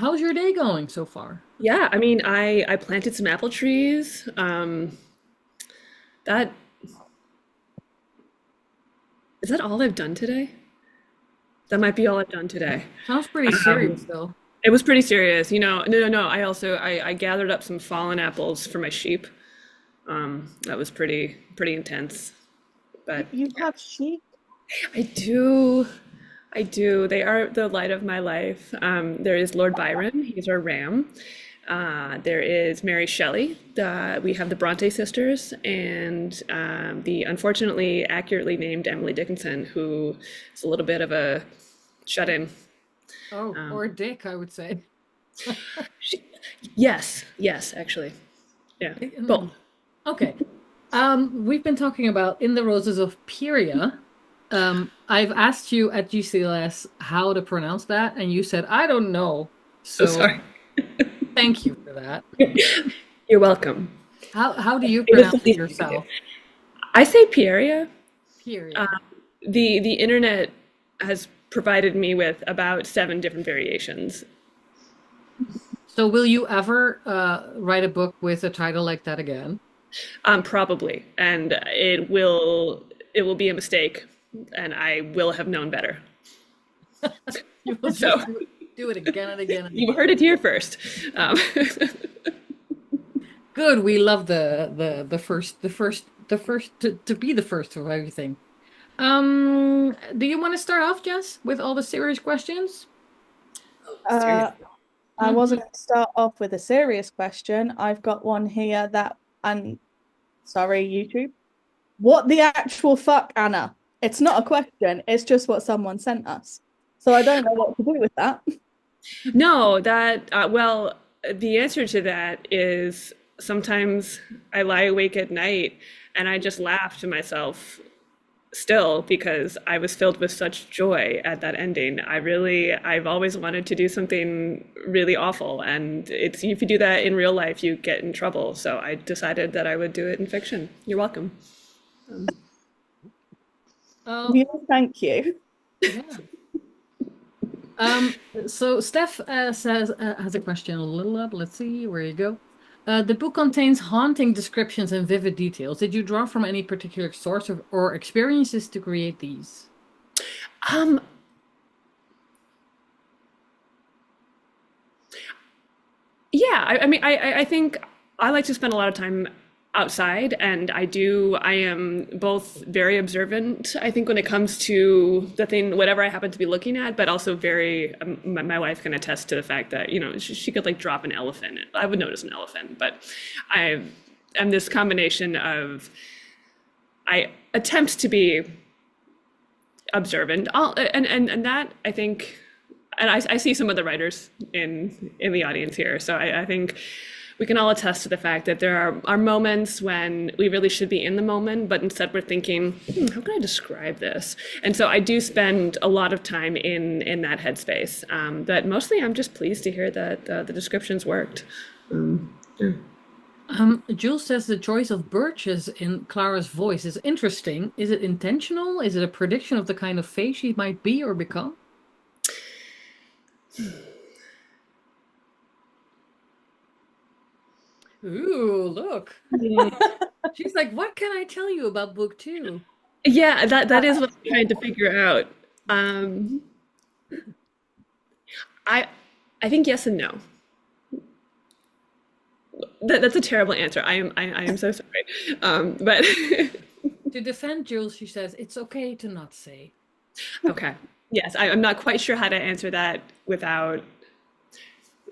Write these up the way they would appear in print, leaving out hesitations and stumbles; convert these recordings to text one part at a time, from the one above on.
how's your day going so far? Yeah, I mean, I planted some apple trees. That is that all I've done today? That might be all I've done today. Sounds pretty serious though. It was pretty serious, you know. No, no, no. I gathered up some fallen apples for my sheep. That was pretty intense. But You have sheep? I do, I do. They are the light of my life. There is Lord Byron. He's our ram. There is Mary Shelley. We have the Bronte sisters, and the unfortunately accurately named Emily Dickinson, who is a little bit of a shut-in. Oh, or a dick, I would say. She, yes, yes, actually, yeah, both. Mm, okay. We've been talking about In the Roses of Pieria. I've asked you at GCLS how to pronounce that, and you said, I don't know. So So sorry. thank you for that. You're welcome. How do you It was the pronounce it least I could do. yourself? I say Pieria. Pieria. The internet has provided me with about seven different variations. So will you ever write a book with a title like that again? Probably, and it will be a mistake, and I will have known better. You will So just do it again and again and you again. heard it here first. Um, Good. We love the first to be the first of everything. Do you want to start off, Jess, with all the serious questions? Uh, seriously. I Hmm. wasn't going to start off with a serious question. I've got one here and sorry, YouTube. What the actual fuck, Anna? It's not a question, it's just what someone sent us. So I don't know what to do with that. No, well, the answer to that is sometimes I lie awake at night and I just laugh to myself still because I was filled with such joy at that ending. I've always wanted to do something really awful, and it's if you do that in real life, you get in trouble. So I decided that I would do it in fiction. You're welcome. Uh, You thank you. yeah. Um, so Steph says has a question a little up. Let's see where you go. The book contains haunting descriptions and vivid details. Did you draw from any particular source or experiences to create these? Um, Yeah, I mean, I think I like to spend a lot of time outside, and I am both very observant, I think, when it comes to the thing, whatever I happen to be looking at, but also very, my wife can attest to the fact that, she could like drop an elephant. I would notice an elephant, but I am this combination of, I attempt to be observant, and that I think, and I see some of the writers in the audience here, so I think we can all attest to the fact that there are moments when we really should be in the moment, but instead we're thinking, how can I describe this? And so I do spend a lot of time in that headspace. But mostly I'm just pleased to hear that the descriptions worked. Yeah. Jules says the choice of birches in Clara's voice is interesting. Is it intentional? Is it a prediction of the kind of face she might be or become? Ooh, look. She's like, what can I tell you about book two? Yeah, that is what I'm trying to figure out. Um, I I think yes and no. That's a terrible answer. I am so sorry. But To defend Jules, she says, it's okay to not say. okay. Yes, I'm not quite sure how to answer that without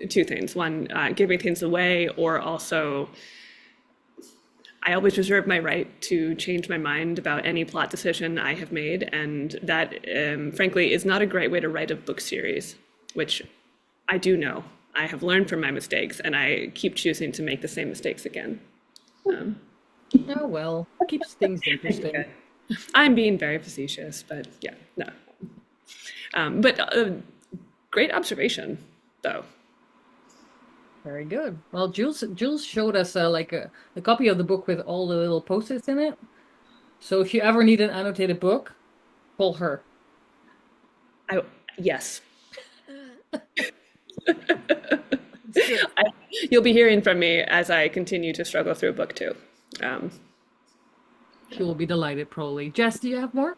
two things. One, giving things away, or also I always reserve my right to change my mind about any plot decision I have made, and that, frankly, is not a great way to write a book series, which I do know. I have learned from my mistakes, and I keep choosing to make the same mistakes again. Um, Oh, well, keeps things interesting. I'm being very facetious, but yeah, no. But great observation, though. Very good. Well, Jules showed us a copy of the book with all the little post-its in it. So if you ever need an annotated book, call her. I yes. you'll be hearing from me as I continue to struggle through book two. Um, She will be delighted, probably. Jess, do you have more?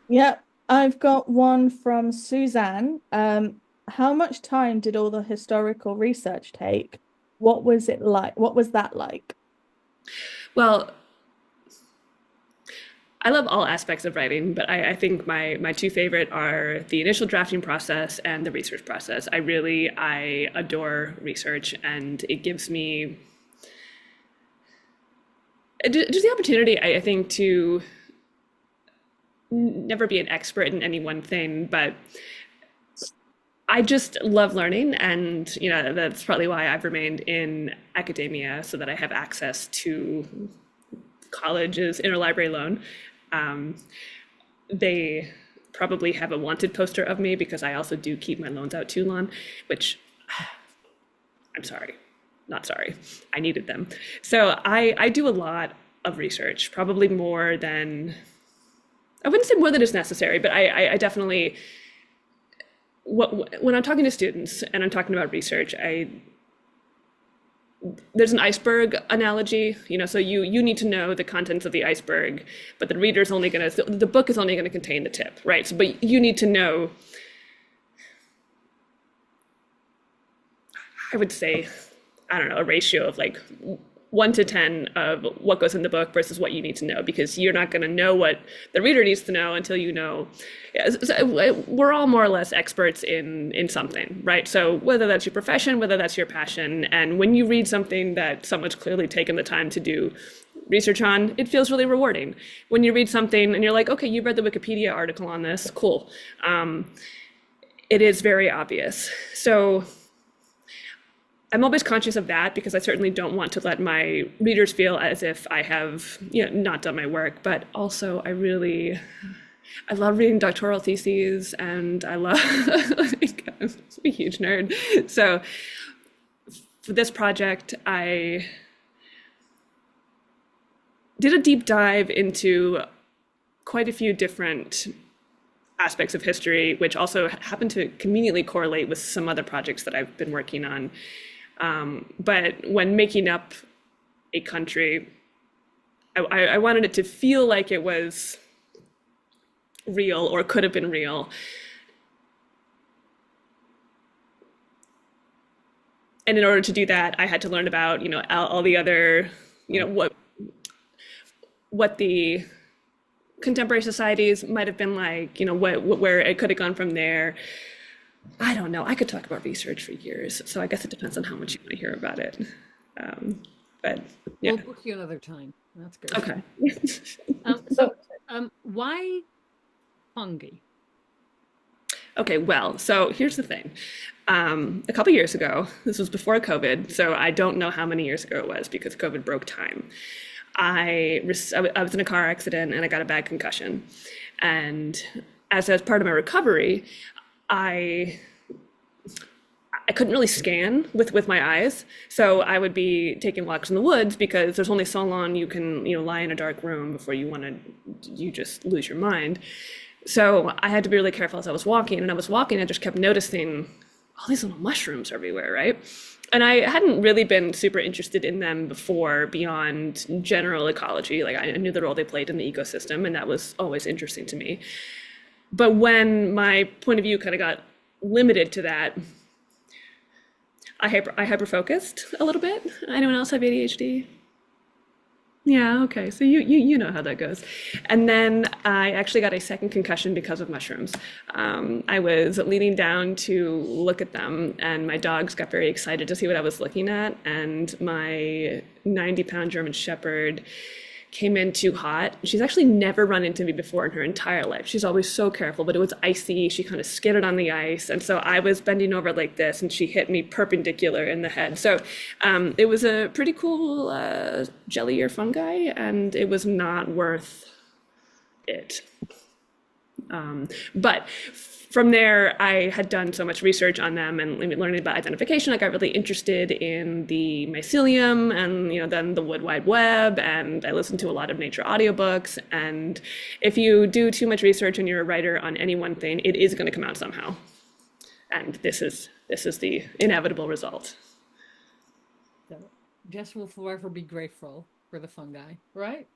Yep, I've got one from Suzanne. How much time did all the historical research take? What was it like? What was that like? well, I love all aspects of writing, but I think my two favorite are the initial drafting process and the research process. I adore research, and it gives me just the opportunity, I think, to never be an expert in any one thing, but I just love learning, and that's probably why I've remained in academia, so that I have access to college's interlibrary loan. Um, they probably have a wanted poster of me because I also do keep my loans out too long, which I'm sorry, not sorry. I needed them. So I do a lot of research, probably more than, I wouldn't say more than is necessary, but I definitely, when I'm talking to students and I'm talking about research, there's an iceberg analogy, so you need to know the contents of the iceberg, but the book is only going to contain the tip, right? So, but you need to know, I would say, I don't know, a ratio of like 1 to 10 of what goes in the book versus what you need to know, because you're not going to know what the reader needs to know until you know. We're all more or less experts in something, right? So whether that's your profession, whether that's your passion, and when you read something that someone's clearly taken the time to do research on, it feels really rewarding. When you read something and you're like, okay, you read the Wikipedia article on this, cool. It is very obvious. So I'm always conscious of that, because I certainly don't want to let my readers feel as if I have, not done my work. But also, I love reading doctoral theses, and I love, I'm a huge nerd. So for this project, I did a deep dive into quite a few different aspects of history, which also happen to conveniently correlate with some other projects that I've been working on. But when making up a country, I wanted it to feel like it was real or could have been real. And in order to do that, I had to learn about, all the other, what the contemporary societies might have been like, where it could have gone from there. I don't know. I could talk about research for years, so I guess it depends on how much you want to hear about it. But yeah. We'll book you another time. That's good. Okay. Why fungi? Okay, well, so here's the thing. A couple years ago, this was before COVID, so I don't know how many years ago it was because COVID broke time. I was in a car accident and I got a bad concussion. And as part of my recovery, I couldn't really scan with my eyes. So I would be taking walks in the woods because there's only so long you can, lie in a dark room before you just lose your mind. So I had to be really careful as I was walking, and I just kept noticing all these little mushrooms everywhere, right? And I hadn't really been super interested in them before beyond general ecology. Like I knew the role they played in the ecosystem, and that was always interesting to me. But when my point of view kind of got limited to that, I hyper-focused a little bit. Anyone else have ADHD? Yeah, okay, so you know how that goes. And then I actually got a second concussion because of mushrooms. I was leaning down to look at them, and my dogs got very excited to see what I was looking at, and my 90-pound German Shepherd came in too hot. She's actually never run into me before in her entire life. She's always so careful, but it was icy. She kind of skidded on the ice. And so I was bending over like this, and she hit me perpendicular in the head. So it was a pretty cool jelly or fungi, and it was not worth it. But from there, I had done so much research on them and learning about identification. I got really interested in the mycelium and then the Wood Wide Web, and I listened to a lot of nature audiobooks. And if you do too much research and you're a writer on any one thing, it is going to come out somehow. And this is the inevitable result. Jess will forever be grateful for the fungi, right?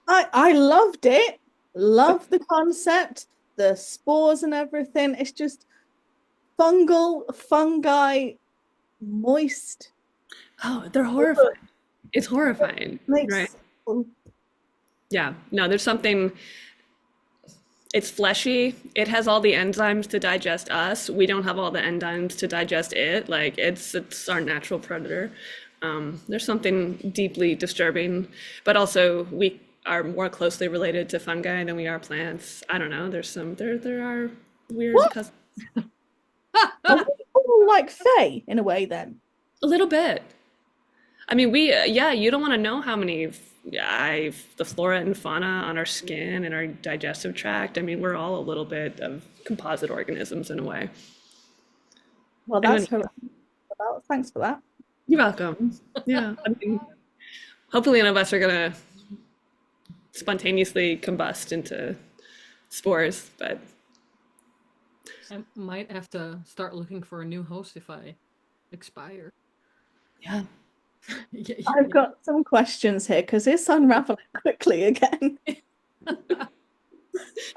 I loved it. Love the concept, the spores and everything. It's just fungi, moist. Oh, they're horrifying. It's horrifying, right? Makes Yeah. No, there's something. It's fleshy. It has all the enzymes to digest us. We don't have all the enzymes to digest it. Like it's our natural predator. There's something deeply disturbing, but also we are more closely related to fungi than we are plants. I don't know. There are weird what? cousins. Are we all like Fae in a way then? A little bit. I mean, yeah, you don't want to know how many, the flora and fauna on our skin and our digestive tract. I mean, we're all a little bit of composite organisms in a way. Well, And when, that's her. Well, thanks for that. you're welcome. Yeah. I mean, hopefully none of us are gonna spontaneously combust into spores, but I might have to start looking for a new host if I expire. yeah. Yeah, I've got some questions here because it's unraveling quickly again.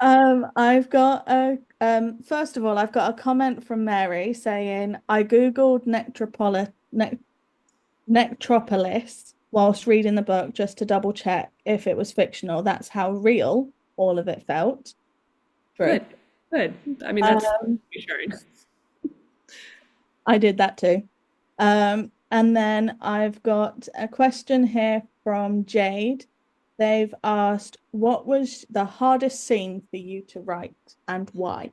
I've got a first of all, I've got a comment from Mary saying I googled necropolis whilst reading the book just to double check if it was fictional. That's how real all of it felt. True. Good. Good. I mean, that's Um, reassuring. I did that too. And then I've got a question here from Jade. They've asked, what was the hardest scene for you to write and why?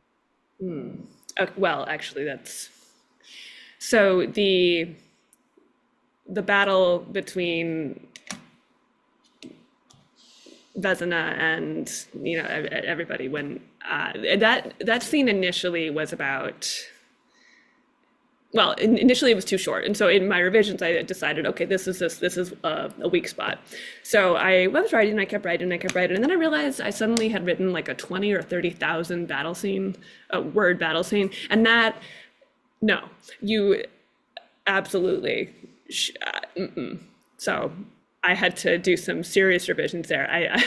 Well, actually, that's so the battle between Vezina and everybody when that scene initially was about. Well, initially it was too short, and so in my revisions I decided, okay, this is a weak spot. So I was writing, and I kept writing, and I kept writing, and then I realized I suddenly had written like a 20 or 30,000 battle scene, word battle scene, and that no, you absolutely. So I had to do some serious revisions there. I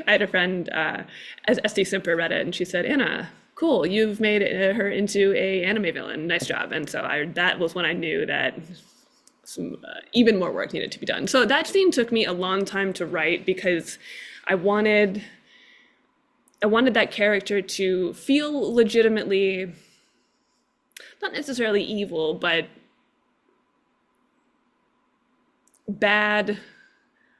had a friend, as SD Simper read it, and she said, Anna, cool, you've made her into a anime villain. Nice job. And so that was when I knew that some even more work needed to be done. So that scene took me a long time to write because I wanted that character to feel legitimately, not necessarily evil, but bad,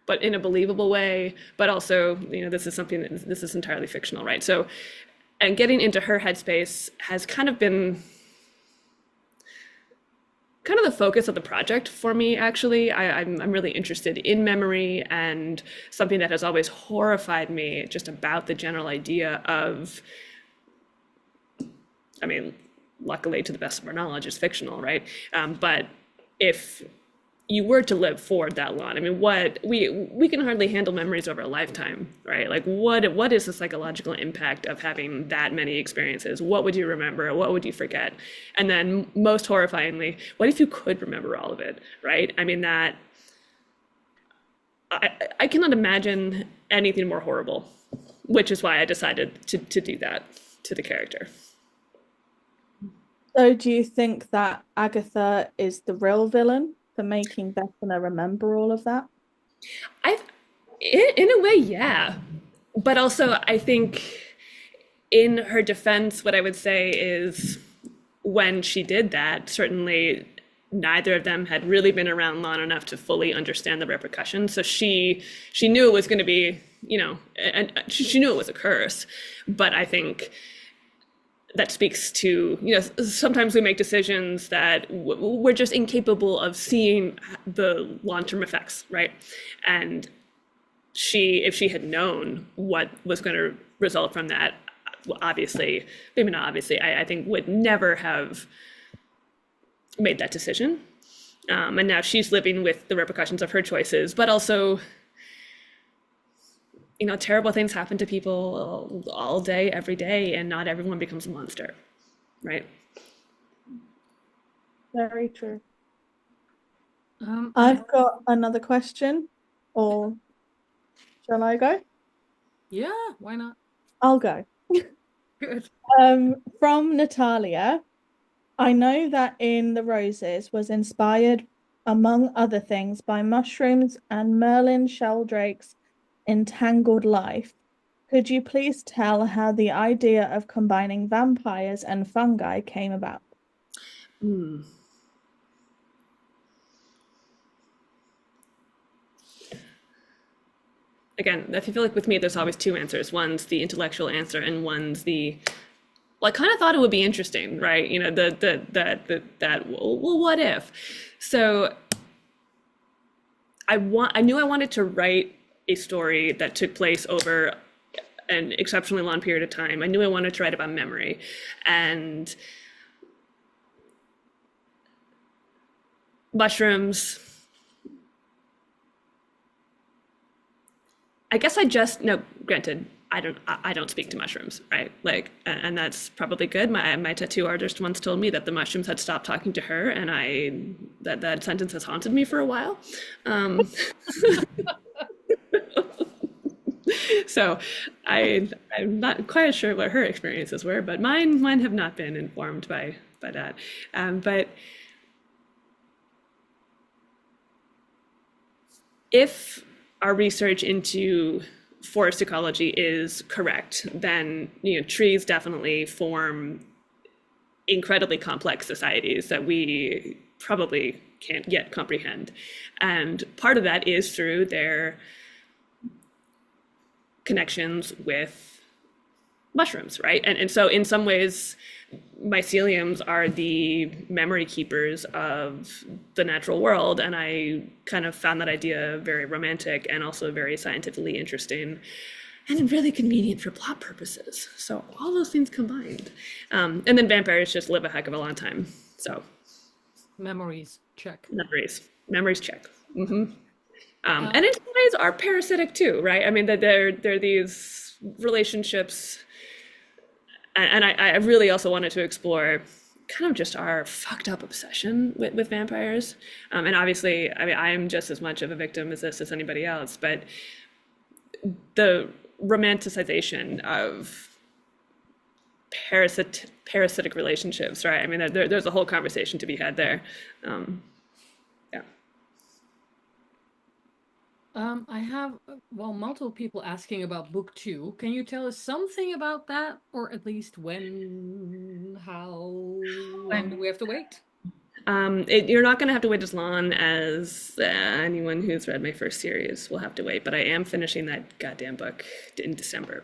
but in a believable way. But also, this is entirely fictional, right? So, and getting into her headspace has kind of been kind of the focus of the project for me, actually. I'm really interested in memory, and something that has always horrified me just about the general idea of, I mean, luckily to the best of our knowledge, it's fictional, right? But if you were to live for that long, I mean, what we can hardly handle memories over a lifetime, right? Like what is the psychological impact of having that many experiences? What would you remember? What would you forget? And then most horrifyingly, what if you could remember all of it, right? I mean, that I cannot imagine anything more horrible, which is why I decided to do that to the character. So do you think that Agatha is the real villain for making Bethana remember all of that? I, in a way, yeah. But also, I think in her defense, what I would say is when she did that, certainly neither of them had really been around long enough to fully understand the repercussions. So she knew it was going to be, and she knew it was a curse. But I think that speaks to, sometimes we make decisions that we're just incapable of seeing the long-term effects, right? And if she had known what was going to result from that, well, obviously, maybe not obviously, I think would never have made that decision. And now she's living with the repercussions of her choices, but also, terrible things happen to people all day, every day, and not everyone becomes a monster, right? Very true. I've got another question, or shall I go? Yeah, why not? I'll go. Good. From Natalia, I know that In the Roses was inspired, among other things, by mushrooms and Merlin Sheldrake's Entangled Life. Could you please tell how the idea of combining vampires and fungi came about? Hmm. Again, I feel like with me, there's always two answers. One's the intellectual answer, and one's the, well, I kind of thought it would be interesting, right? You know, well, what if? So I knew I wanted to write a story that took place over an exceptionally long period of time. I knew I wanted to write about memory, and mushrooms. I guess I just no. Granted, I don't speak to mushrooms, right? Like, and that's probably good. My tattoo artist once told me that the mushrooms had stopped talking to her, and that sentence has haunted me for a while. So I'm not quite sure what her experiences were, but mine have not been informed by that. But if our research into forest ecology is correct, then trees definitely form incredibly complex societies that we probably can't yet comprehend. And part of that is through their connections with mushrooms, right? And so in some ways, myceliums are the memory keepers of the natural world. And I kind of found that idea very romantic and also very scientifically interesting and really convenient for plot purposes. So all those things combined. And then vampires just live a heck of a long time. So Memories, check. memories check. And in some ways are parasitic too, right? I mean, that they're these relationships, and I really also wanted to explore kind of just our fucked up obsession with vampires. And obviously, I mean, I'm just as much of a victim as this as anybody else, but the romanticization of parasitic relationships, right? I mean, there's a whole conversation to be had there. Yeah. I have, well, multiple people asking about book two. Can you tell us something about that? Or at least when, how long do we have to wait? You're not going to have to wait as long as anyone who's read my first series will have to wait, but I am finishing that goddamn book in December.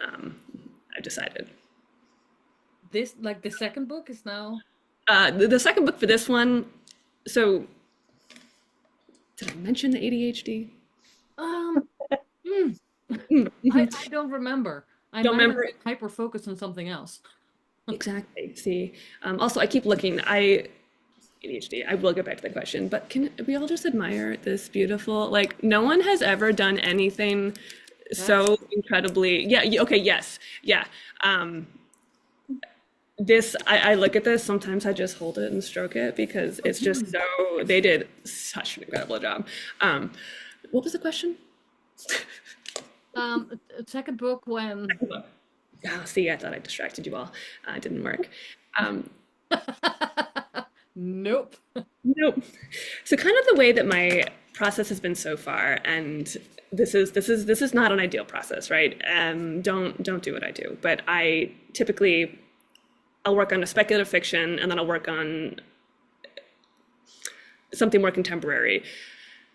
I've decided. This, like the second book is now. The second book for this one, so did I mention the ADHD? Hmm, I don't remember. I Don't might have remember been hyper focused on something else. exactly. See, also I keep looking. ADHD. I will get back to the question, but can we all just admire this beautiful? Like, no one has ever done anything so incredibly. Yeah. Okay. Yes. Yeah. This I look at this. Sometimes I just hold it and stroke it because it's just so. They did such an incredible job. What was the question? Second book when. Oh, see, I thought I distracted you all. It didn't work. Nope. Nope. So kind of the way that my process has been so far, and this is not an ideal process, right? Don't do what I do. But I typically I'll work on a speculative fiction, and then I'll work on something more contemporary.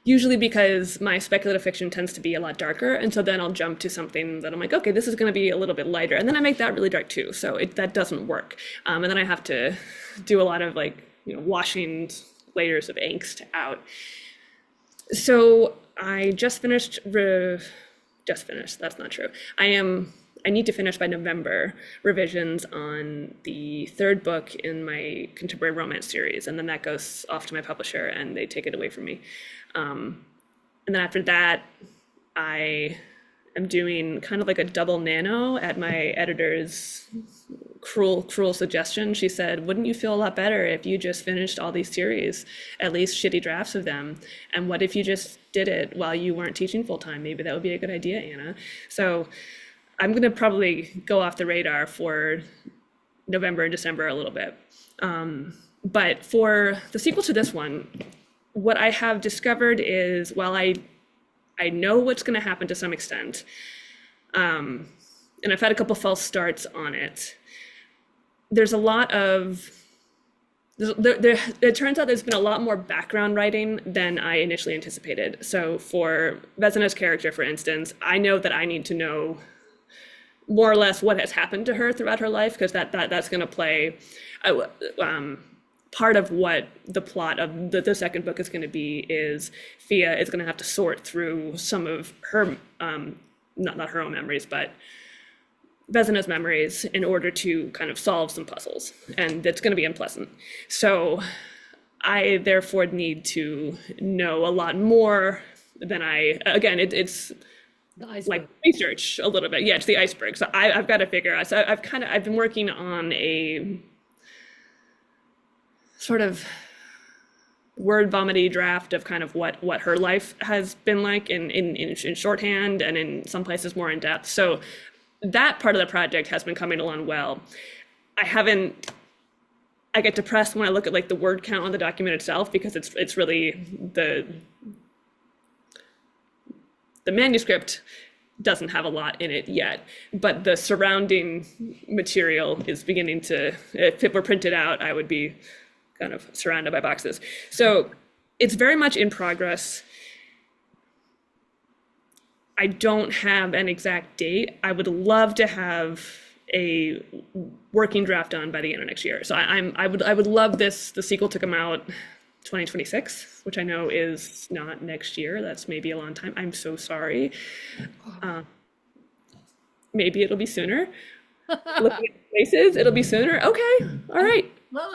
Usually because my speculative fiction tends to be a lot darker, and so then I'll jump to something that I'm like, okay, this is going to be a little bit lighter, and then I make that really dark too. So that doesn't work, and then I have to do a lot of washing layers of angst out. So I just finished. Just finished. That's not true. I need to finish by November revisions on the third book in my contemporary romance series, and then that goes off to my publisher, and they take it away from me. And then after that, I I'm doing kind of like a double nano at my editor's cruel suggestion. She said, wouldn't you feel a lot better if you just finished all these series, at least shitty drafts of them? And what if you just did it while you weren't teaching full time? Maybe that would be a good idea, Anna. So I'm going to probably go off the radar for November and December a little bit. But for the sequel to this one, what I have discovered is, while I know what's going to happen to some extent, and I've had a couple false starts on it, there's a lot of, it turns out there's been a lot more background writing than I initially anticipated. So for Vesna's character, for instance, I know that I need to know more or less what has happened to her throughout her life, because that's going to play part of what the plot of the second book is going to be. Is Fia is going to have to sort through some of her not her own memories, but Vesna's memories, in order to kind of solve some puzzles, and it's going to be unpleasant. So I therefore need to know a lot more than it's like research a little bit. Yeah, it's the iceberg. So I've got to figure out. So I've been working on a sort of word vomity draft of kind of what her life has been like in shorthand, and in some places more in depth. So that part of the project has been coming along well. I get depressed when I look at like the word count on the document itself, because it's really the manuscript doesn't have a lot in it yet, but the surrounding material is beginning to, if it were printed out, I would be kind of surrounded by boxes. So it's very much in progress. I don't have an exact date. I would love to have a working draft done by the end of next year. So I would love the sequel to come out 2026, which I know is not next year. That's maybe a long time. I'm so sorry. Maybe it'll be sooner. Looking at places, it'll be sooner. Okay, all right. Well,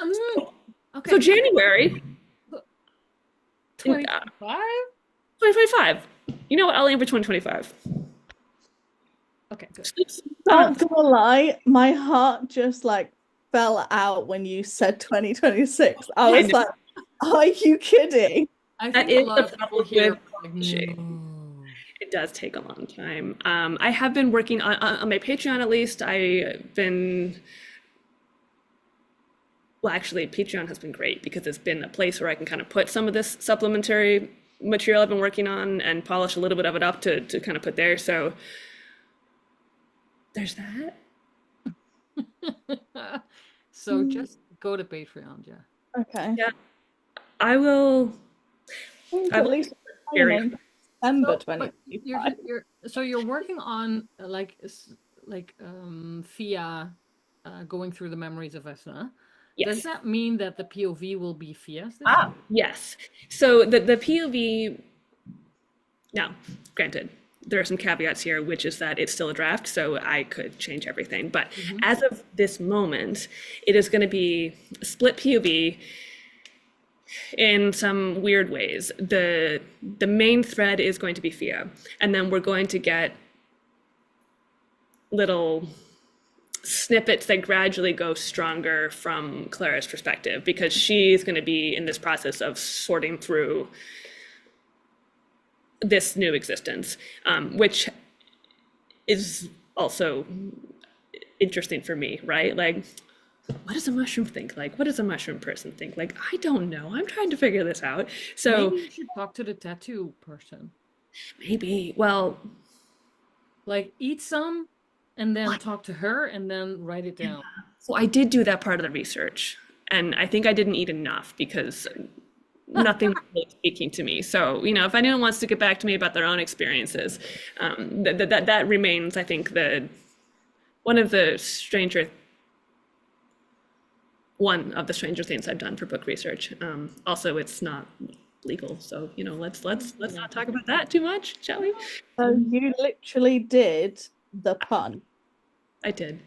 okay. So January 2025? 2025. You know what? I'll aim for 2025. Okay, good. Not gonna lie, my heart just like fell out when you said 2026. I was like, are you kidding? I think a lot of people here like, it does take a long time. I have been working on my Patreon, at least. Well, actually, Patreon has been great, because it's been a place where I can kind of put some of this supplementary material I've been working on and polish a little bit of it up to kind of put there. So there's that. So just go to Patreon, yeah. Okay. Yeah, I will. At least December 2025. So you're working on Fia going through the memories of Vesna. Yes. Does that mean that the POV will be Fia's? Yes. So the POV. Now, granted, there are some caveats here, which is that it's still a draft, so I could change everything. But as of this moment, it is going to be a split POV in some weird ways. The main thread is going to be Fia, and then we're going to get little snippets that gradually go stronger from Clara's perspective, because she's going to be in this process of sorting through this new existence, which is also interesting for me, right? Like, what does a mushroom think? Like, what does a mushroom person think? Like, I don't know. I'm trying to figure this out. So maybe you should talk to the tattoo person. Maybe. Well, like, eat some and then talk to her and then write it down. So I did do that part of the research, and I think I didn't eat enough, because nothing was really speaking to me. So, if anyone wants to get back to me about their own experiences, that remains, I think, one of the stranger things I've done for book research. Also, it's not legal, so let's not talk about that too much, shall we? So you literally did the pun. I did.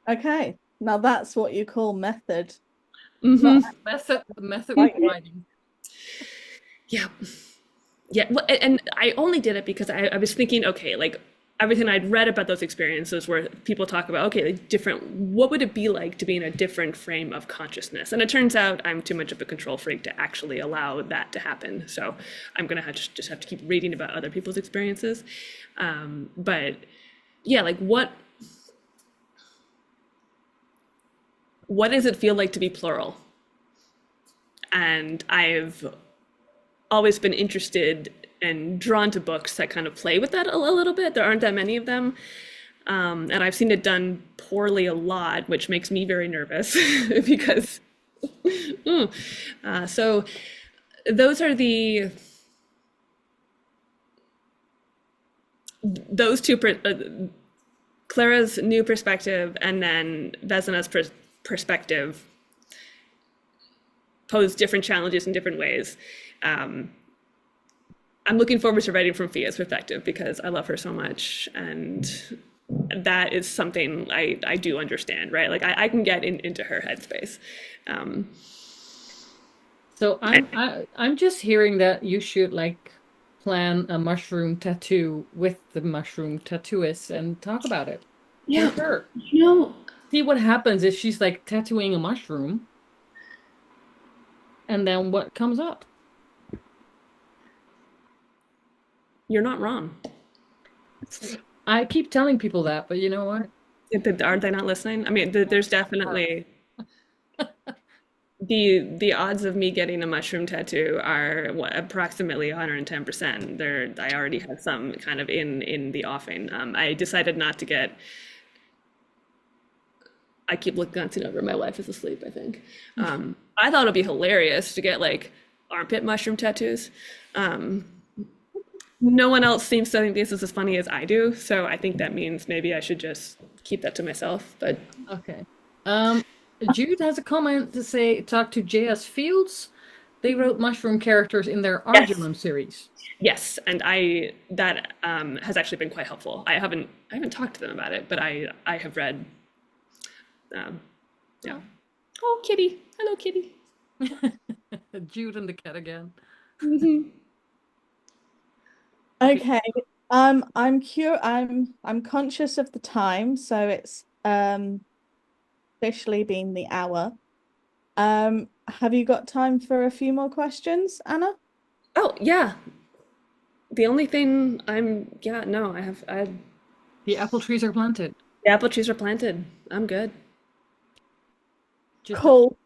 Okay, now that's what you call method. Mm-hmm. Method writing. Yeah. Yeah, well, and I only did it because I was thinking, okay, like everything I'd read about those experiences where people talk about, okay, like different, what would it be like to be in a different frame of consciousness? And it turns out I'm too much of a control freak to actually allow that to happen. So I'm gonna have to just have to keep reading about other people's experiences. But yeah, like what does it feel like to be plural? And I've always been interested and drawn to books that kind of play with that a little bit. There aren't that many of them. And I've seen it done poorly a lot, which makes me very nervous because, so those are those two, Clara's new perspective and then Vesna's perspective pose different challenges in different ways. I'm looking forward to writing from Fia's perspective because I love her so much, and that is something I do understand, right? Like I can get into her headspace. Um, So and I'm just hearing that you should like plan a mushroom tattoo with the mushroom tattooist and talk about it yeah, with her. you know, See what happens if she's like tattooing a mushroom and then what comes up. you're not wrong. I keep telling people that, but you know what? Aren't they not listening? I mean, there's definitely the odds of me getting a mushroom tattoo are what, approximately 110%. There, I already have some kind of in the offing. I decided not to get. I keep glancing over. My wife is asleep, I think. I thought it'd be hilarious to get like armpit mushroom tattoos. Um, no one else seems to think this is as funny as I do, so I think that means maybe I should just keep that to myself. But Okay. Um, Jude has a comment to say, talk to J.S. Fields. They wrote mushroom characters in their yes, Argument series. yes, and I that has actually been quite helpful. I haven't talked to them about it, but I have read. Um, yeah. Oh. Oh, kitty. Hello, kitty. Jude and the cat again. Okay. I'm conscious of the time, so it's officially been the hour. Have you got time for a few more questions, Anna? Oh, yeah. The only thing yeah, no, The apple trees are planted. the apple trees are planted. I'm good. Just Cool.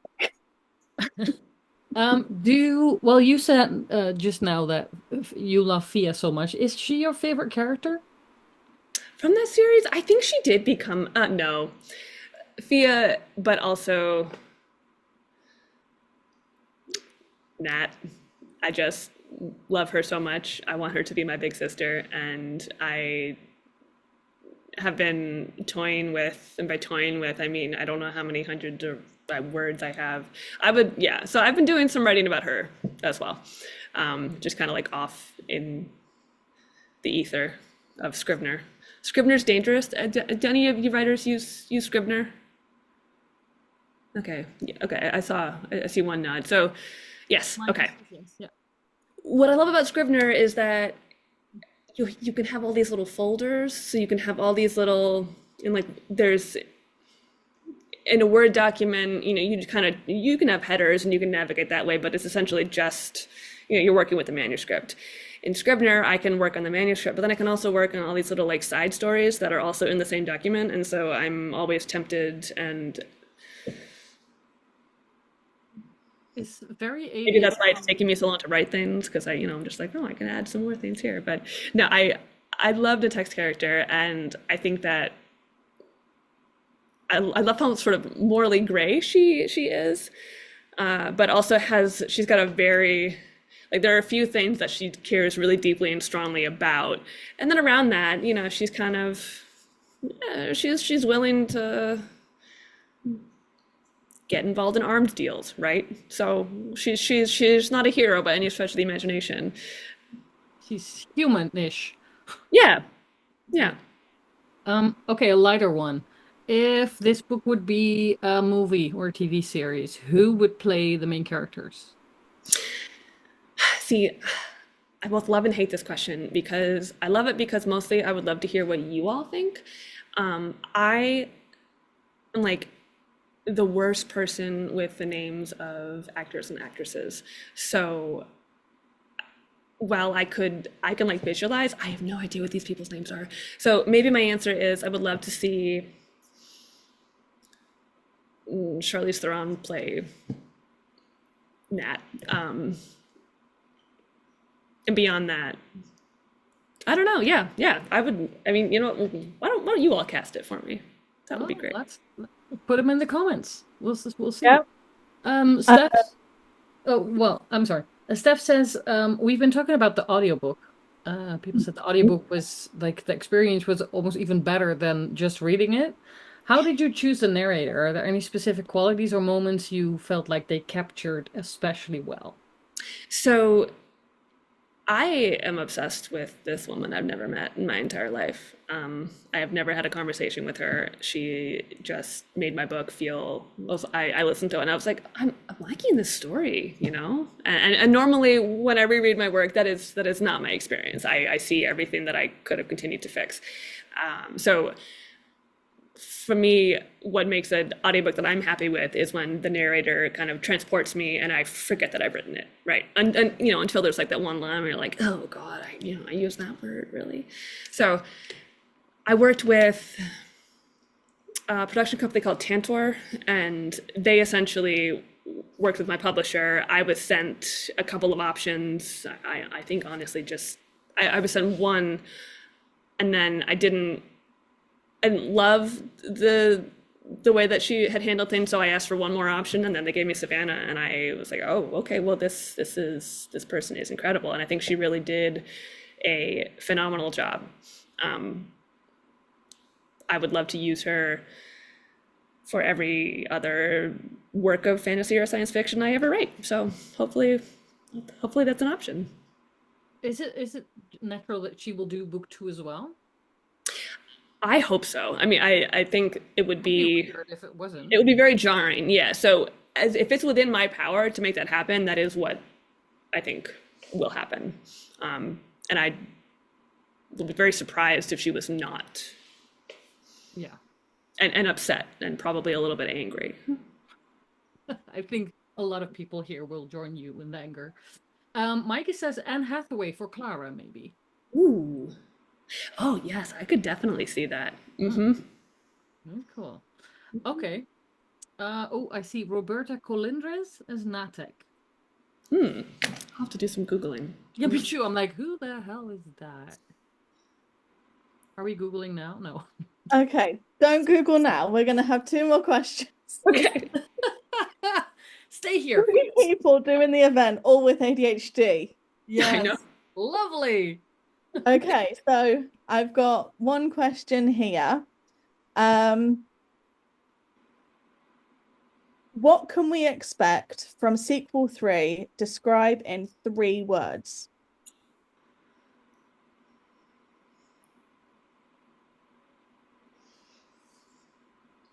well, you said just now that you love Fia so much. Is she your favorite character? From that series, I think she did become, no, Fia, but also Nat. I just love her so much. I want her to be my big sister, and I have been toying with, and by toying with, I mean, I don't know how many hundreds of words I have. Yeah, so I've been doing some writing about her as well. Just kind of like off in the ether of Scrivener. Scrivener's dangerous. Do any of you writers use Scrivener? Okay, yeah, okay, I see one nod. So, yes, My okay. answer is yes. Yeah. What I love about Scrivener is that you can have all these little folders, so you can have all these little, and like there's in a Word document, you can have headers and you can navigate that way, but it's essentially just, you're working with the manuscript. In Scrivener, I can work on the manuscript, but then I can also work on all these little like side stories that are also in the same document, and so I'm always tempted, and It's very maybe that's why ADHD. it's taking me so long to write things because I'm just like, oh, I can add some more things here. But no, I love the text character, and I think that I love how sort of morally gray she is, but also she's got a very like there are a few things that she cares really deeply and strongly about, and then around that, she's kind of she's willing to get involved in arms deals, right? So she's not a hero by any stretch of the imagination. She's human-ish. Yeah, yeah. Okay, a lighter one. If this book would be a movie or a TV series, who would play the main characters? See, I both love and hate this question because I love it because mostly I would love to hear what you all think. I am like the worst person with the names of actors and actresses. So while I can like visualize, I have no idea what these people's names are. So maybe my answer is I would love to see Charlize Theron play Nat. And beyond that, I don't know. Yeah, yeah. I would. I mean, you know, what, why don't you all cast it for me? That would be great. Let's put them in the comments. We'll see. Yeah. Steph. Oh well, I'm sorry. Steph says we've been talking about the audiobook. People said the audiobook was like the experience was almost even better than just reading it. How did you choose the narrator? Are there any specific qualities or moments you felt like they captured especially well? So I am obsessed with this woman I've never met in my entire life. I have never had a conversation with her. She just made my book feel. I listened to it and I was like, I'm liking this story, you know. And normally when I reread my work, that is not my experience. I see everything that I could have continued to fix. So for me, what makes an audiobook that I'm happy with is when the narrator kind of transports me and I forget that I've written it, right? And you know, until there's like that one line where you're like, oh God, I used that word, really? So I worked with a production company called Tantor, and they essentially worked with my publisher. I was sent a couple of options. I think honestly just, I was sent one, and then I didn't love the way that she had handled things, so I asked for one more option, and then they gave me Savannah, and I was like, oh, okay, well, this person is incredible, and I think she really did a phenomenal job. I would love to use her for every other work of fantasy or science fiction I ever write. So hopefully that's an option. Is it natural that she will do book 2 as well? I hope so. I mean, I think it would be weird if it wasn't. It would be very jarring. Yeah. So if it's within my power to make that happen, that is what I think will happen. And I would be very surprised if she was not. Yeah. And upset and probably a little bit angry. I think a lot of people here will join you in anger. Mikey says Anne Hathaway for Clara, maybe. Ooh. Oh, yes, I could definitely see that. Mm-hmm. Cool. Okay. Oh, I see Roberta Colindres as Natek. I'll have to do some Googling. Yeah, me too. I'm like, who the hell is that? Are we Googling now? No. Okay, don't Google now. We're going to have 2 more questions. Okay. Stay here. 3 people doing the event, all with ADHD. Yes. I know. Lovely. Okay, so I've got one question here. What can we expect from sequel 3? Describe in 3 words.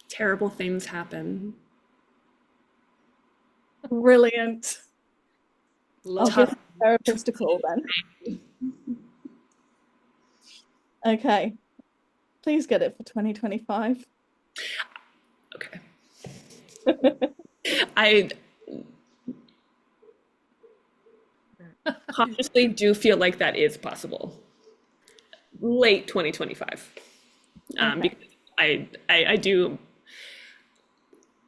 Terrible things happen. Brilliant. Love I'll give the therapist a call then. Okay. Please get it for 2025. Okay. I consciously do feel like that is possible. Late 2025. Because I do,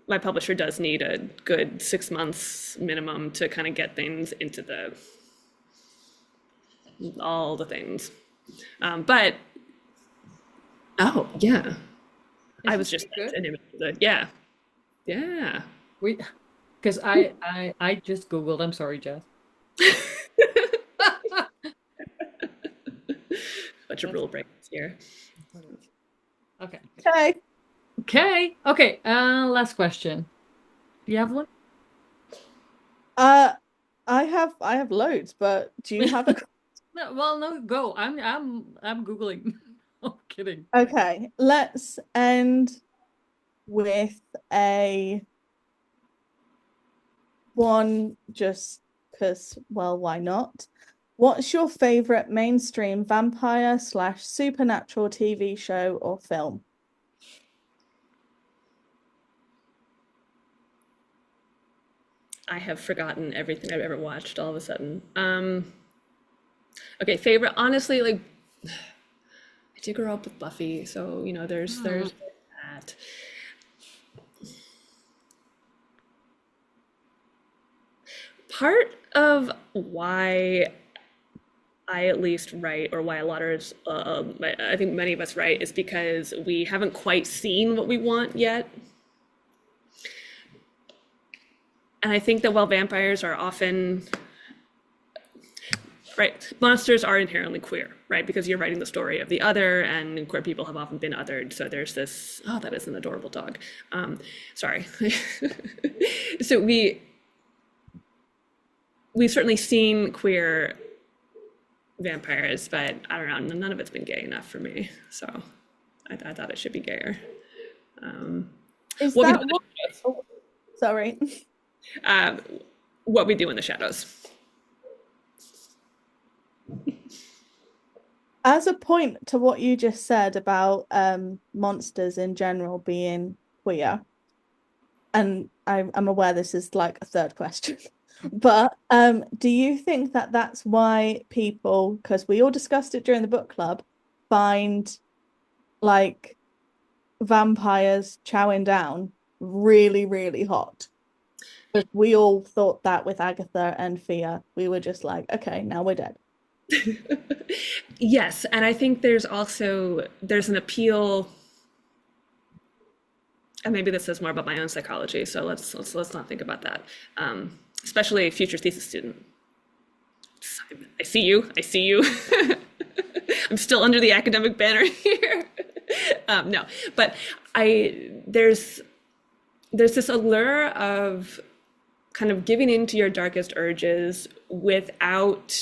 my publisher does need a good 6 months minimum to kind of get things into all the things. But, oh, yeah. I was just, yeah. Yeah. Because I just Googled, I'm sorry, Jess. Bunch of rule breakers here. Okay. Okay. Last question. Do you have one? I have loads, but do you have a No, well, no, go. I'm Googling. I'm kidding. Okay, let's end with a one just because, well, why not? What's your favorite mainstream vampire / supernatural TV show or film? I have forgotten everything I've ever watched all of a sudden. Okay, favorite. Honestly, like I did grow up with Buffy, so there's that. Part of why I at least write, or why a lot of us, I think many of us write, is because we haven't quite seen what we want yet. And I think that while vampires are often, right, monsters are inherently queer, right? Because you're writing the story of the other, and queer people have often been othered. So there's this, oh, that is an adorable dog. Sorry. So we've certainly seen queer vampires, but I don't know, none of it's been gay enough for me. So I thought it should be gayer. Is What we that do in what? the shadows. Oh, sorry. What we do in the shadows. As a point to what you just said about monsters in general being queer, and I'm aware this is like a third question, but do you think that that's why people, because we all discussed it during the book club, find like vampires chowing down really, really hot? Because we all thought that with Agatha and Fia, we were just like, okay, now we're dead. Yes, and I think there's an appeal, and maybe this says more about my own psychology. So let's not think about that. Especially a future thesis student. I see you. I see you. I'm still under the academic banner here. No, but there's this allure of kind of giving into your darkest urges without,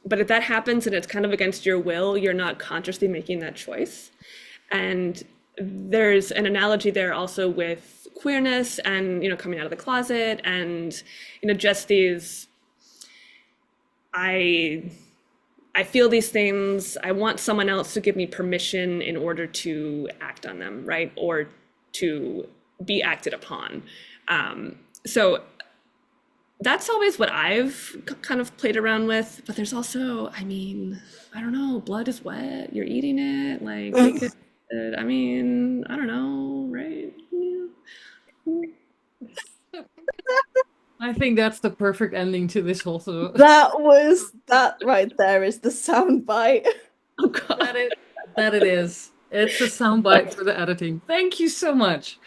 but if that happens and it's kind of against your will, you're not consciously making that choice. And there's an analogy there also with queerness and coming out of the closet, and just these, I feel these things, I want someone else to give me permission in order to act on them, right? Or to be acted upon. So that's always what I've kind of played around with. But there's also, I don't know, blood is wet, you're eating it, like, I don't know, right? Yeah. I think that's the perfect ending to this whole thing. That right there is the sound bite. Oh God. That it is. It's a soundbite for the editing. Thank you so much.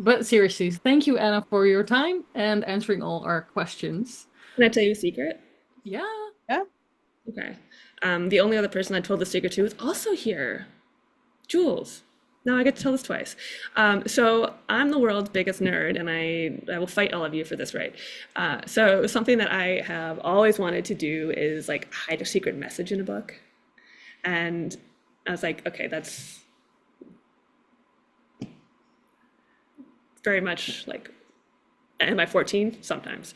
But seriously, thank you, Anna, for your time and answering all our questions. Can I tell you a secret? Yeah. Yeah. Okay. The only other person I told the secret to is also here, Jules. Now I get to tell this twice. So I'm the world's biggest nerd, and I will fight all of you for this, right? So something that I have always wanted to do is like hide a secret message in a book. And I was like, okay, that's very much like, am I 14? Sometimes.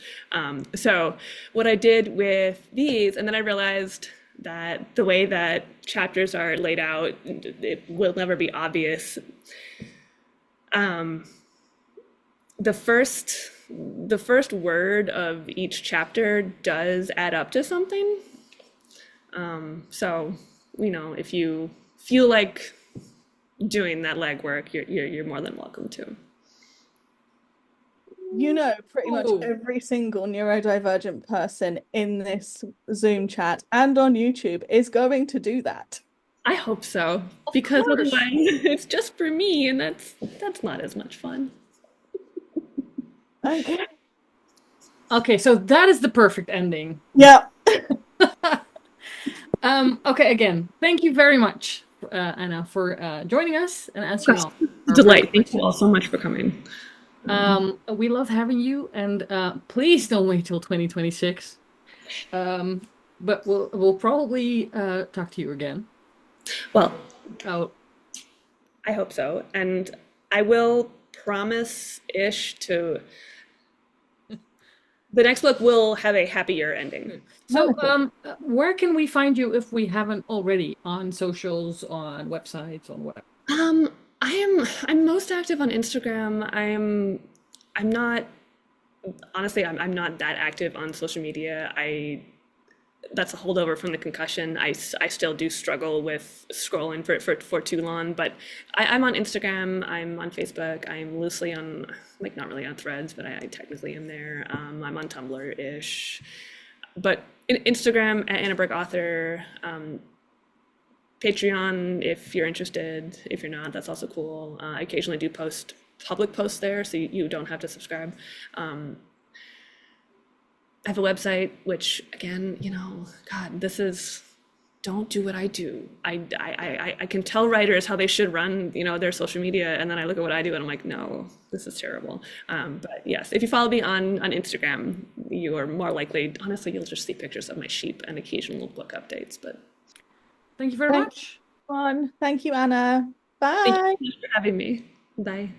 So what I did with these, and then I realized that the way that chapters are laid out, it will never be obvious. The first word of each chapter does add up to something. So, if you feel like doing that legwork, you're more than welcome to. Pretty much every single neurodivergent person in this Zoom chat and on YouTube is going to do that. I hope so, because otherwise it's just for me, and that's not as much fun. Okay. Okay, so that is the perfect ending. Yeah. Okay, again, thank you very much, Anna, for joining us and answering all. Delight. Thank you all so much for coming. We love having you, and please don't wait till 2026. But we'll probably talk to you again. Well, Oh, I hope so, and I will promise-ish to the next book will have a happier ending. So, Wonderful. where can we find you if we haven't already? On socials, on websites, on whatever. Um, I'm most active on Instagram. I'm not honestly I'm not that active on social media. I That's a holdover from the concussion. I still do struggle with scrolling for too long, but I'm on Instagram, I'm on Facebook, I'm loosely on, like, not really on Threads, but I technically am there. I'm on Tumblr-ish. But Instagram at Anna Burke Author, Patreon if you're interested. If you're not, that's also cool. I occasionally do post public posts there, so you don't have to subscribe. I have a website, which again, God, this is, don't do what I do. I can tell writers how they should run, their social media, and then I look at what I do and I'm like, no, this is terrible. But yes, if you follow me on Instagram, you are more likely, honestly, you'll just see pictures of my sheep and occasional book updates. But Thank you very Thank much. you, everyone. Thank you, Anna. thank you Bye. so much for having me. Bye.